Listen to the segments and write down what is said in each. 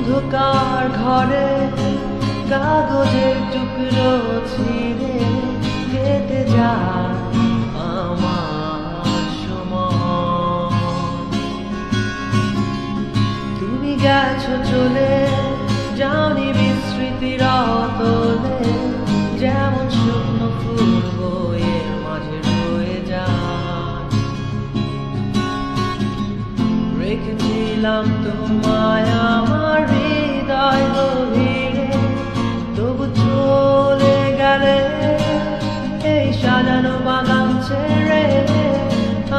অন্ধকার ঘরে কাগজের টুকরো ছিঁড়ে কেটে যায় আমার সময়। তুমি গেছো চলে, যাওনি বিস্মৃতির অতলে, যেমন শুকনো ফুল বইয়ের মাঝে রয়ে যায়। রেখেছিলাম তোমায় আমার হৃদয় গভীরে, তবু চলে গেলে এই সাজানো বাগান ছেড়ে।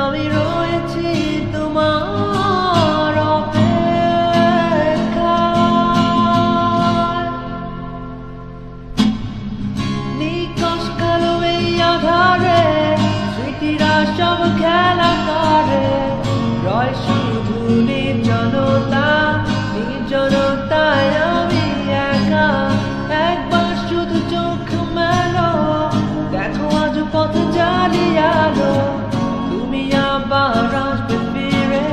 আমি রয়েছি তোমার অপেক্ষায়। নিকশ কালো এই আধারে স্মৃতিরা সব খেলা করে, রয় শুধু নির্জনতা, নির্জনতায় আমি একা। একবার শুধু চোখ মেলো, দেখো আজ পথ জ্বালিয়ালো। তুমি আবার আসবে ফিরে,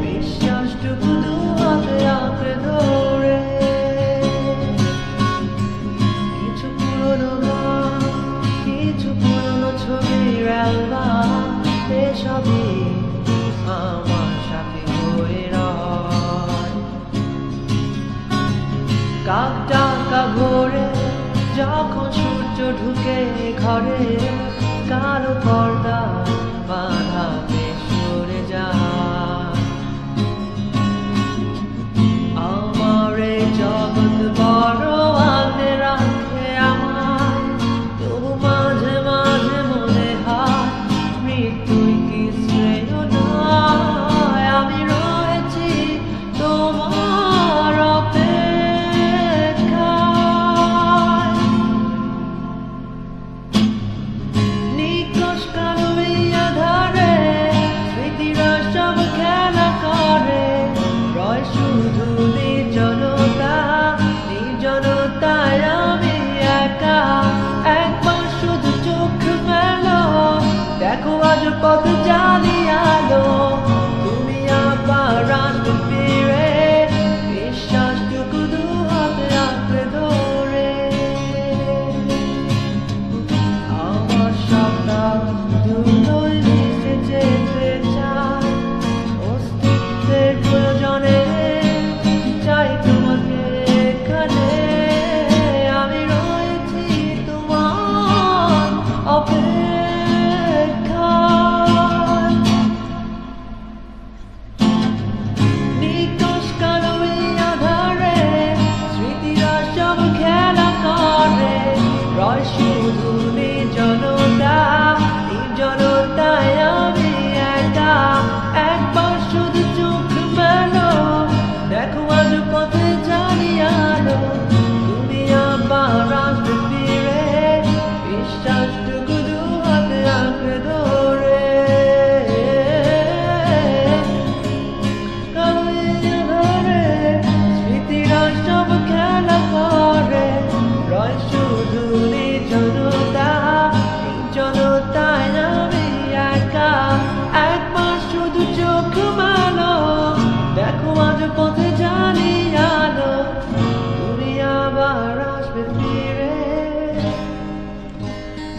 বিশ্বাসটুকু দু হাতে আঁকড়ে ধরে। কিছু পুরনো গান, কিছু পুরনো ছবির অ্যালবাম, এসবই আমার সাথে হয়ে রয়। কাক ডাকা ভোরে যখন সূর্য ঢুকে ঘরে, কালো পর্দা বাঁধাতে সরে যায়। আমার এই জগৎ বড় আগলে রাখে আমায়, তবু মাঝে মাঝে মনে হয় মৃত্যুই কি শ্রেয় নয়। আমি রয়েছি তোমার অপেক্ষায়। নিকশ কালো এই আধারে স্মৃতিরা সব খেলা করে, রয় শুধু নির্জনতা, নির্জনতায় আমি একা। একবার শুধু চোখ মেলো, দেখো আজ পথ জ্বালিয়ালো। তুমি আবার আসবে ফিরে, বিশ্বাসটুকু দু হাতে আঁকড়ে ধরে। আমার সন্তান দুটোই মিশে যেতে চায়, অস্তিত্বের প্রয়োজনে চাই তোমাকে এখানে। আমি রয়েছি তোমার অপেক্ষায়। নিকশ কালো এই আধারে স্মৃতিরা সব খেলা করে, রয় শুধু নির্জনতা, নির্জনতায় আমি একা। একবার শুধু চোখ মেলো, দেখো আজ পথে জ্বালিয়ালো। তুমি আবার আসবে ফিরে, বিশ্বাসটুকু দু হাতে আঁকড়ে ধরে। কালো এই আধারে স্মৃতিরা সব খেলা করে, রয় শুধু নির্জনতা, নির্জনতায় আমি একা। একবার শুধু চোখ মেলো, দেখো আজ পথে জ্বালিয়ালো। তুমি আবার আসবে ফিরে,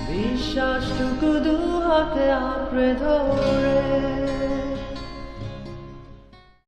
বিশ্বাসটুকু দু হাতে আঁকড়ে ধরে।